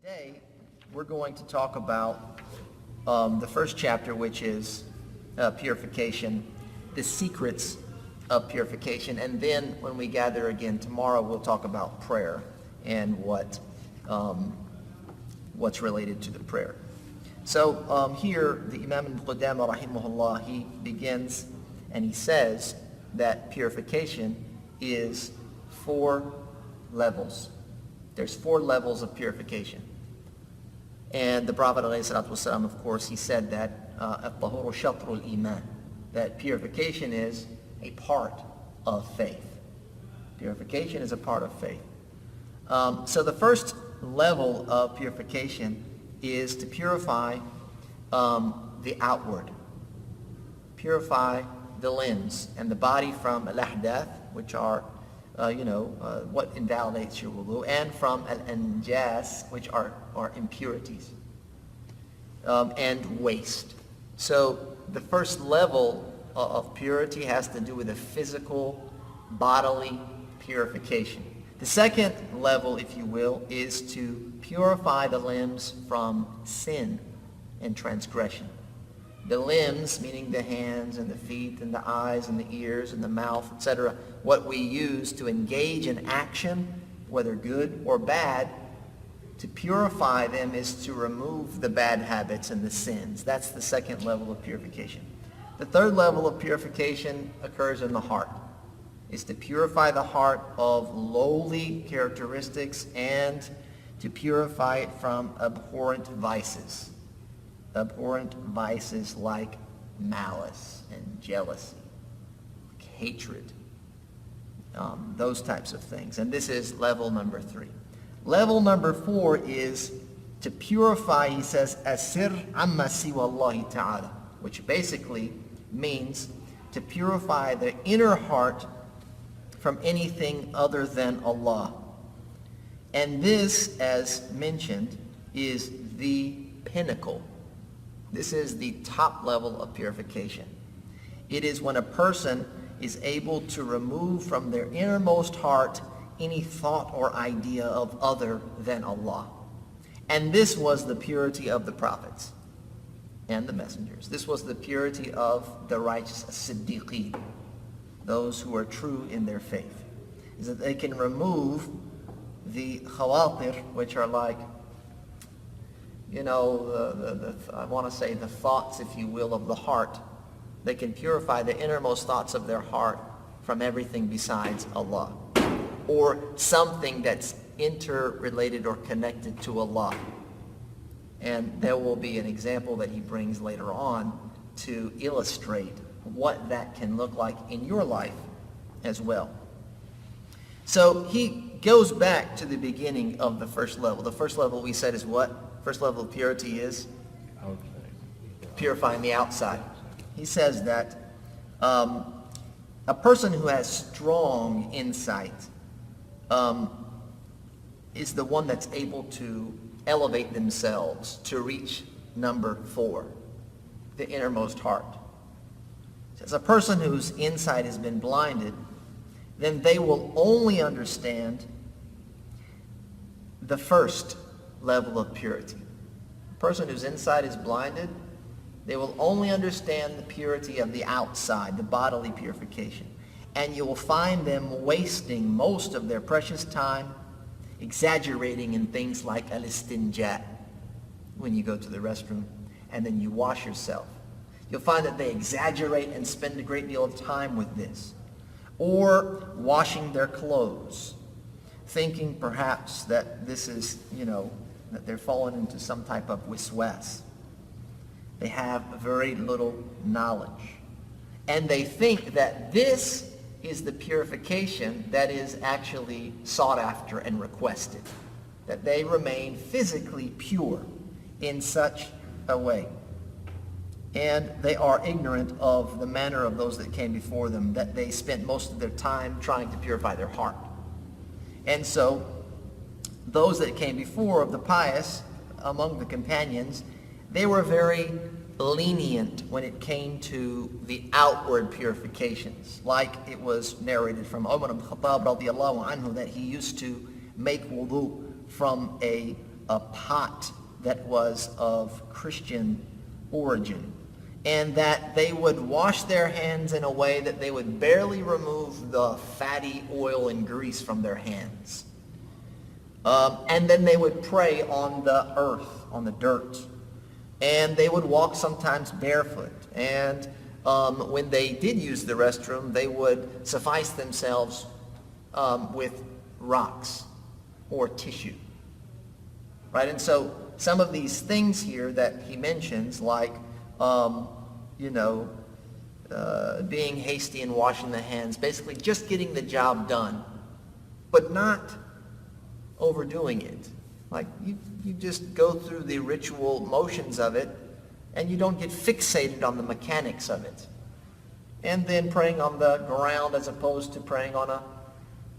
Today, we're going to talk about the first chapter, which is purification, the secrets of purification, and then when we gather again tomorrow, we'll talk about prayer and what's related to the prayer. So here, the Imam al-Qudama, rahimahullah, he begins and he says that purification is 4 levels. There's 4 levels of purification. And the Prophet ﷺ, of course, he said that at-tahuru shatrul iman, that purification is a part of faith. Purification is a part of faith. So the first level of purification is to purify the outward. Purify the limbs and the body from al-ahdath, which are what invalidates your wudu, and from al-anjas, which are impurities, and waste. So the first level of purity has to do with a physical, bodily purification. The second level, if you will, is to purify the limbs from sin and transgression. The limbs, meaning the hands and the feet and the eyes and the ears and the mouth, etc., what we use to engage in action, whether good or bad, to purify them is to remove the bad habits and the sins. That's the second level of purification. The third level of purification occurs in the heart. Is to purify the heart of lowly characteristics and to purify it from abhorrent vices. Abhorrent vices like malice and jealousy, like hatred, those types of things. And this is level number 3. Level number 4 is to purify, he says, asir amma siwa Allahi ta'ala, which basically means to purify the inner heart from anything other than Allah. And this, as mentioned, is the pinnacle. This is the top level of purification. It is when a person is able to remove from their innermost heart any thought or idea of other than Allah. And this was the purity of the prophets and the messengers. This was the purity of the righteous as-siddiqeen, those who are true in their faith, is that they can remove the khawatir, which are like, I want to say the thoughts, if you will, of the heart. They can purify the innermost thoughts of their heart from everything besides Allah, or something that's interrelated or connected to Allah. And there will be an example that he brings later on to illustrate what that can look like in your life as well. So he goes back to the beginning of the first level. The first level we said is what? First level of purity is purifying the outside. He says that a person who has strong insight is the one that's able to elevate themselves to reach number 4, the innermost heart. As a person whose insight has been blinded, then they will only understand the first level of purity. A person whose insight is blinded, they will only understand the purity of the outside, the bodily purification. And you will find them wasting most of their precious time exaggerating in things like al-istinja, when you go to the restroom and then you wash yourself. You'll find that they exaggerate and spend a great deal of time with this. Or washing their clothes, thinking perhaps that this is, that they're falling into some type of wiswas. They have very little knowledge. And they think that this is the purification that is actually sought after and requested. That they remain physically pure in such a way. And they are ignorant of the manner of those that came before them, that they spent most of their time trying to purify their heart. And so, those that came before of the pious, among the companions, they were very lenient when it came to the outward purifications. Like it was narrated from Umar ibn Khattab radiallahu anhu that he used to make wudu from a a pot that was of Christian origin, and that they would wash their hands in a way that they would barely remove the fatty oil and grease from their hands. And then they would pray on the earth, on the dirt. And they would walk sometimes barefoot. And when they did use the restroom, they would suffice themselves with rocks or tissue. Right? And so some of these things here that he mentions, like, being hasty and washing the hands, basically just getting the job done, but not overdoing it. Like, you just go through the ritual motions of it, and you don't get fixated on the mechanics of it. And then praying on the ground as opposed to praying on a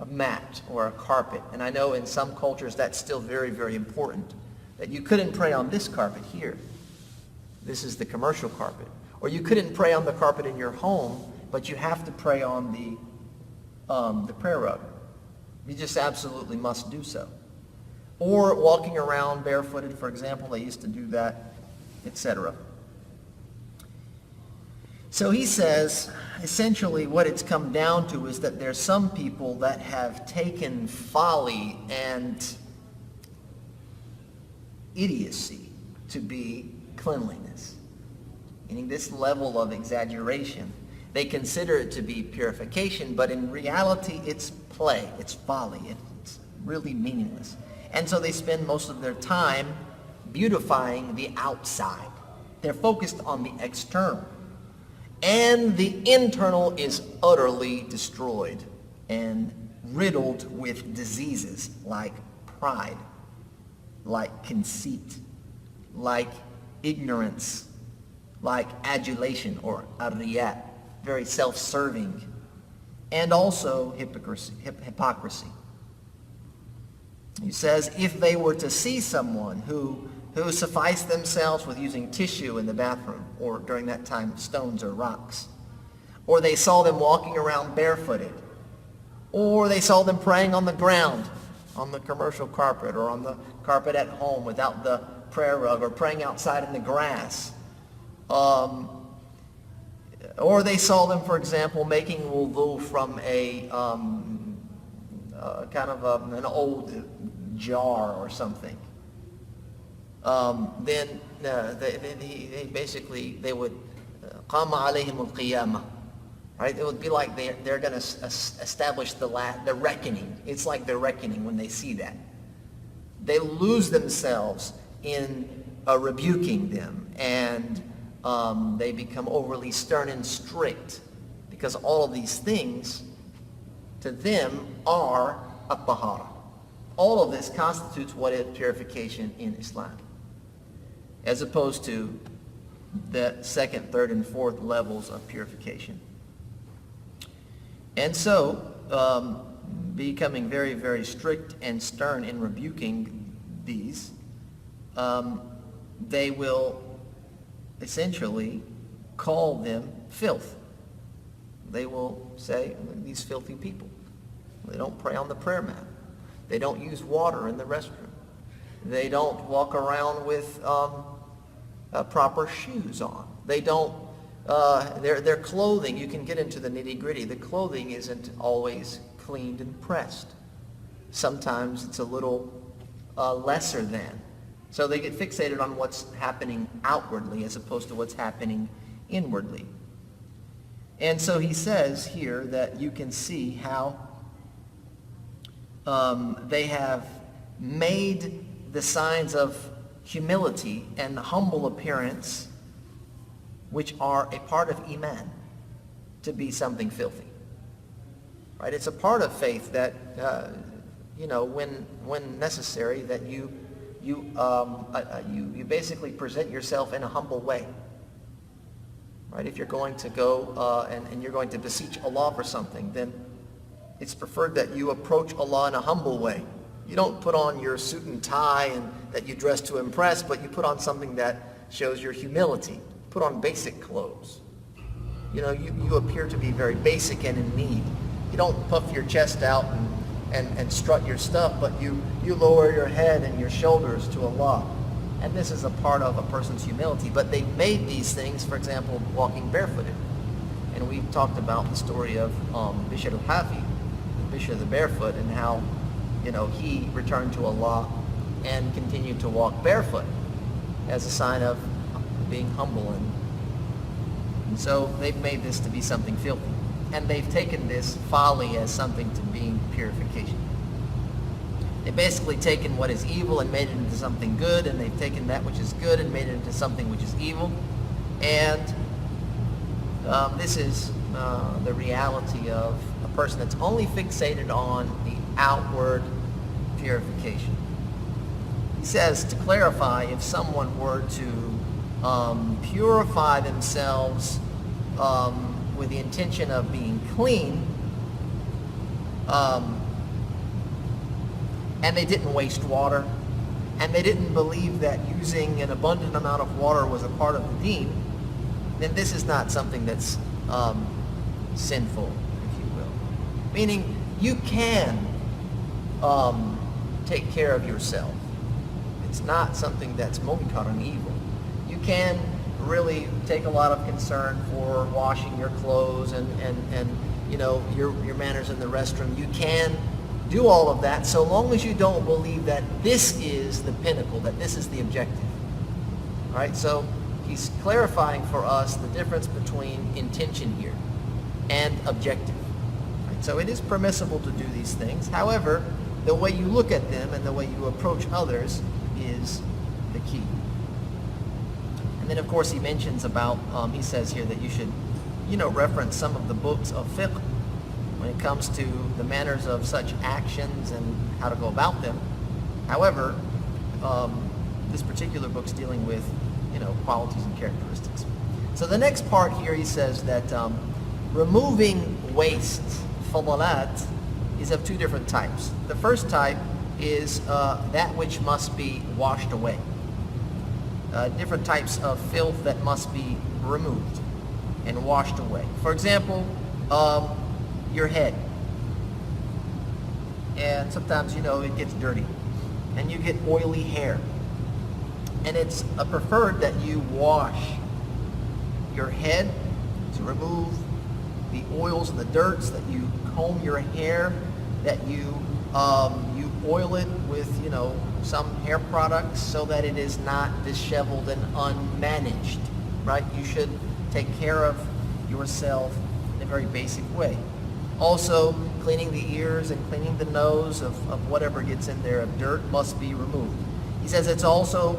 mat or a carpet. And I know in some cultures that's still very, very important, that you couldn't pray on this carpet here. This is the commercial carpet. Or you couldn't pray on the carpet in your home, but you have to pray on the prayer rug. You just absolutely must do so. Or walking around barefooted, for example, they used to do that, etc. So he says, essentially what it's come down to is that there's some people that have taken folly and idiocy to be cleanliness. Meaning this level of exaggeration. They consider it to be purification, but in reality it's play, it's folly, it's really meaningless. And so they spend most of their time beautifying the outside. They're focused on the external. And the internal is utterly destroyed and riddled with diseases like pride, like conceit, like ignorance, like adulation or arriyat, very self-serving, and also hypocrisy. He says, if they were to see someone who sufficed themselves with using tissue in the bathroom, or during that time stones or rocks, or they saw them walking around barefooted, or they saw them praying on the ground, on the commercial carpet, or on the carpet at home without the prayer rug, or praying outside in the grass, or they saw them, for example, making wudu from a an old jar or something. Then they would قام عليهم القيامة, right? It would be like they're going to establish the reckoning. It's like the reckoning when they see that. They lose themselves in rebuking them, and they become overly stern and strict, because all of these things to them are at-tahara. All of this constitutes what is purification in Islam, as opposed to the second, third, and fourth levels of purification. And so, becoming very, very strict and stern in rebuking these, they will essentially call them filth. They will say, these filthy people. They don't pray on the prayer mat. They don't use water in the restroom. They don't walk around with proper shoes on. They don't, their clothing, you can get into the nitty-gritty. The clothing isn't always cleaned and pressed. Sometimes it's a little lesser than. So they get fixated on what's happening outwardly as opposed to what's happening inwardly. And so he says here that you can see how they have made the signs of humility and humble appearance, which are a part of Iman, to be something filthy. Right? It's a part of faith that, when necessary, that you basically present yourself in a humble way. Right? If you're going to go and you're going to beseech Allah for something, then it's preferred that you approach Allah in a humble way. You don't put on your suit and tie and that you dress to impress, but you put on something that shows your humility. Put on basic clothes. You appear to be very basic and in need. You don't puff your chest out and and strut your stuff, but you lower your head and your shoulders to Allah. And this is a part of a person's humility. But they've made these things, for example, walking barefooted. And we talked about the story of Bishr al-Hafi, Bishr the barefoot, and how, he returned to Allah and continued to walk barefoot as a sign of being humble. And so they've made this to be something filthy. And they've taken this folly as something to being purification. They've basically taken what is evil and made it into something good, and they've taken that which is good and made it into something which is evil. And this is the reality of a person that's only fixated on the outward purification. He says, to clarify, if someone were to purify themselves with the intention of being clean, and they didn't waste water, and they didn't believe that using an abundant amount of water was a part of the deen, then this is not something that's sinful, if you will. Meaning, you can take care of yourself. It's not something that's munkar and evil. You can really take a lot of concern for washing your clothes and your manners in the restroom. You can do all of that so long as you don't believe that this is the pinnacle, that this is the objective. All right, so he's clarifying for us the difference between intention here and objective. Right, so it is permissible to do these things. However, the way you look at them and the way you approach others is the key. And then, of course, he mentions about, he says here that you should, reference some of the books of fiqh when it comes to the manners of such actions and how to go about them. However, this particular book's dealing with, qualities and characteristics. So the next part here, he says that removing waste, fadalat, is of two different types. The first type is that which must be washed away. Different types of filth that must be removed and washed away. For example, your head. And sometimes, it gets dirty. And you get oily hair. And it's preferred that you wash your head to remove the oils and the dirts, that you comb your hair, that you oil it with, some hair products so that it is not disheveled and unmanaged, right? You should take care of yourself in a very basic way. Also, cleaning the ears and cleaning the nose of whatever gets in there of dirt must be removed. He says it's also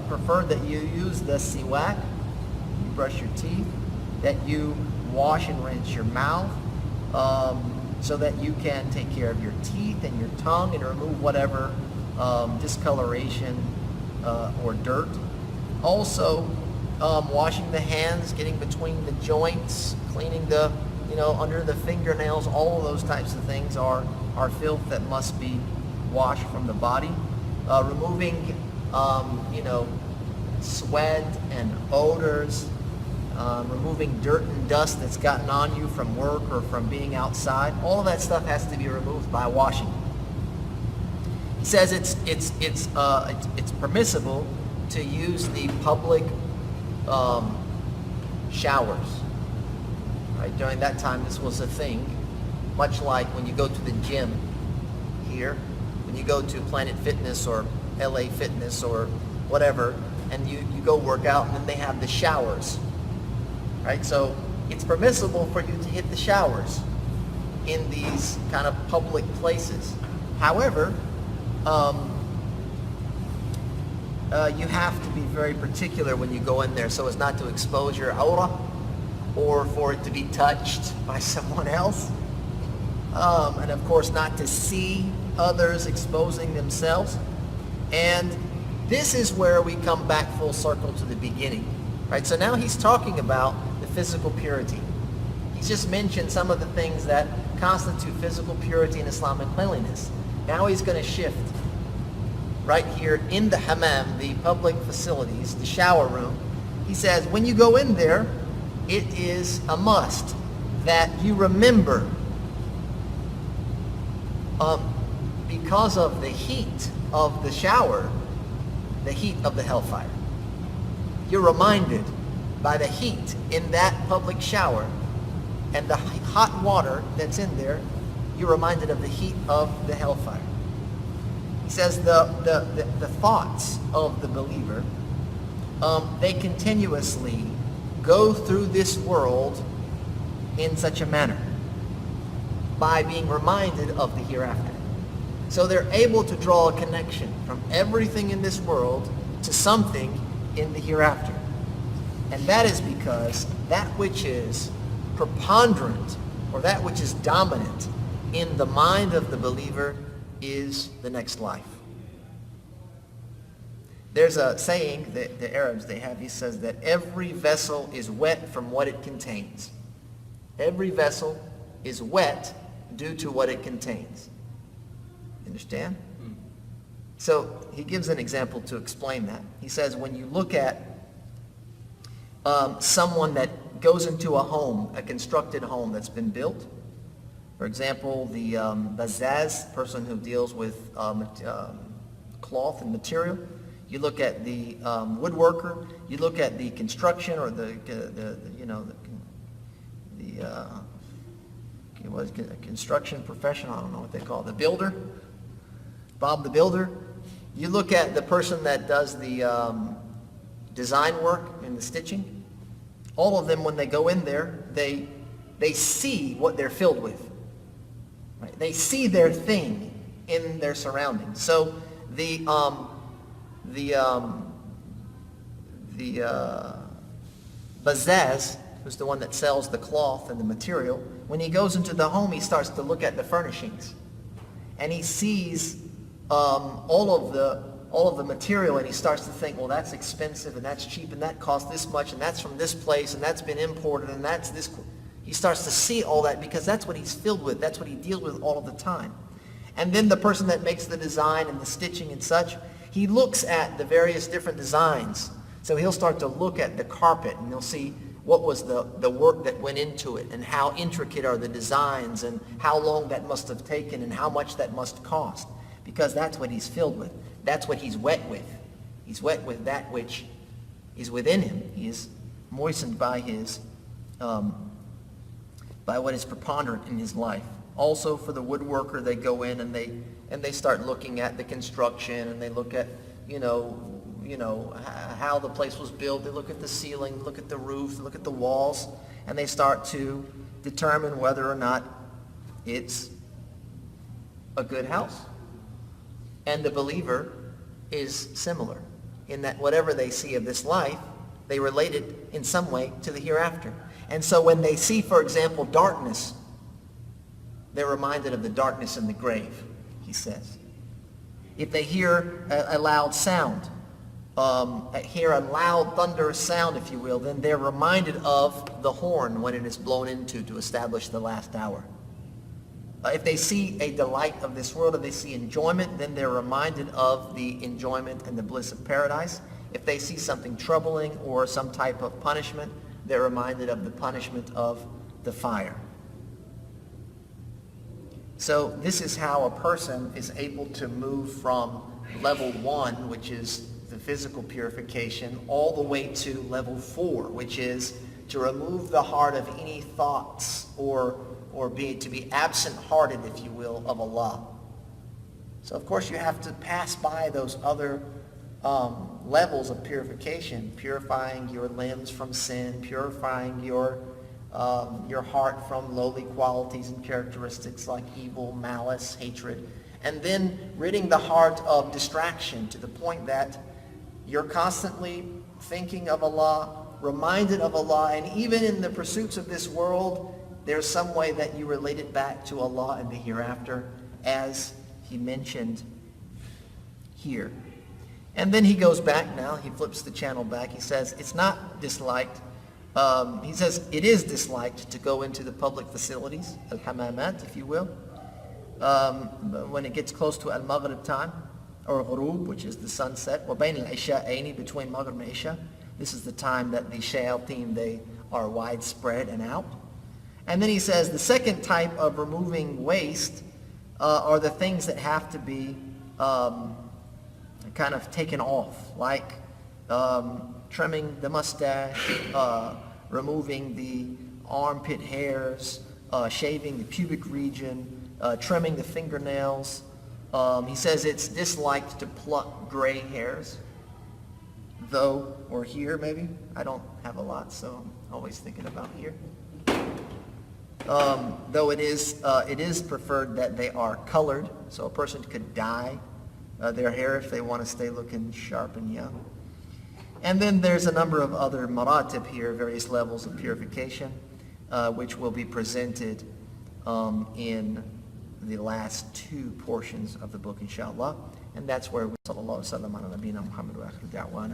preferred that you use the siwak, you brush your teeth, that you wash and rinse your mouth, so that you can take care of your teeth and your tongue and remove whatever discoloration or dirt. Also, washing the hands, getting between the joints, cleaning the, under the fingernails, all of those types of things are filth that must be washed from the body. Removing, sweat and odors, removing dirt and dust that's gotten on you from work or from being outside. All of that stuff has to be removed by washing. He says it's permissible to use the public showers. Right? During that time, this was a thing, much like when you go to the gym here, when you go to Planet Fitness or LA Fitness or whatever, and you go work out, and then they have the showers. Right? So it's permissible for you to hit the showers in these kind of public places. However, you have to be very particular when you go in there so as not to expose your aura or for it to be touched by someone else. And of course not to see others exposing themselves. And this is where we come back full circle to the beginning. Right? So now he's talking about the physical purity. He's just mentioned some of the things that constitute physical purity and Islamic cleanliness. Now he's going to shift right here in the hammam, the public facilities, the shower room. He says, when you go in there, it is a must that you remember Because of the heat of the shower, the heat of the hellfire. You're reminded by the heat in that public shower and the hot water that's in there, you're reminded of the heat of the hellfire. He says the thoughts of the believer, they continuously go through this world in such a manner by being reminded of the hereafter. So they're able to draw a connection from everything in this world to something in the hereafter. And that is because that which is preponderant, or that which is dominant in the mind of the believer, is the next life. There's a saying that the Arabs, they have, he says that every vessel is wet from what it contains. Every vessel is wet due to what it contains. Understand? So he gives an example to explain that. He says when you look at someone that goes into a home, a constructed home that's been built, for example, the bazaz, person who deals with cloth and material, you look at the woodworker, you look at the construction or the construction professional, I don't know what they call it, the builder, Bob the builder. You look at the person that does the design work and the stitching. All of them, when they go in there, they see what they're filled with. Right? They see their thing in their surroundings. So the bazaz, who's the one that sells the cloth and the material, when he goes into the home, he starts to look at the furnishings, and he sees all of the material, and he starts to think, well, that's expensive, and that's cheap, and that costs this much, and that's from this place, and that's been imported, and that's this. He starts to see all that because that's what he's filled with. That's what he deals with all of the time. And then the person that makes the design and the stitching and such, he looks at the various different designs. So he'll start to look at the carpet, and he'll see what was the work that went into it, and how intricate are the designs, and how long that must have taken, and how much that must cost. Because that's what he's filled with. That's what he's wet with. He's wet with that which is within him. He is moistened by his, by what is preponderant in his life. Also, for the woodworker, they go in and they start looking at the construction, and they look at how the place was built. They look at the ceiling, look at the roof, look at the walls, and they start to determine whether or not it's a good house. And the believer is similar in that whatever they see of this life, they relate it in some way to the hereafter. And so when they see, for example, darkness, they're reminded of the darkness in the grave, he says. If they hear a loud sound, hear a loud thunderous sound, if you will, then they're reminded of the horn when it is blown into to establish the last hour. If they see a delight of this world, if they see enjoyment, then they're reminded of the enjoyment and the bliss of paradise. If they see something troubling or some type of punishment, they're reminded of the punishment of the fire. So this is how a person is able to move from level 1, which is the physical purification, all the way to level 4, which is to remove the heart of any thoughts or to be absent-hearted, if you will, of Allah. So of course you have to pass by those other levels of purification, purifying your limbs from sin, purifying your heart from lowly qualities and characteristics like evil, malice, hatred, and then ridding the heart of distraction to the point that you're constantly thinking of Allah, reminded of Allah, and even in the pursuits of this world, there's some way that you relate it back to Allah and the hereafter, as he mentioned here. And then he goes back now, he flips the channel back, he says it's not disliked, he says it is disliked to go into the public facilities, al-hamamat, if you will, when it gets close to al-maghrib time, or ghurub, which is the sunset, وَبَيْنَ الْعِشَاءَيْنِ, between maghrib and isha. This is the time that the shayateen, they are widespread and out. And then he says the second type of removing waste are the things that have to be kind of taken off, like trimming the mustache, removing the armpit hairs, shaving the pubic region, trimming the fingernails. He says it's disliked to pluck gray hairs, though, or here maybe. I don't have a lot, so I'm always thinking about here. Though it is preferred that they are colored, so a person could dye their hair if they want to stay looking sharp and young. And then there's a number of other maratib here, various levels of purification, which will be presented in the last two portions of the book, inshallah. And that's where we sallallahu alaihi wa sallam ala nabina Muhammad wa akhir da'wana.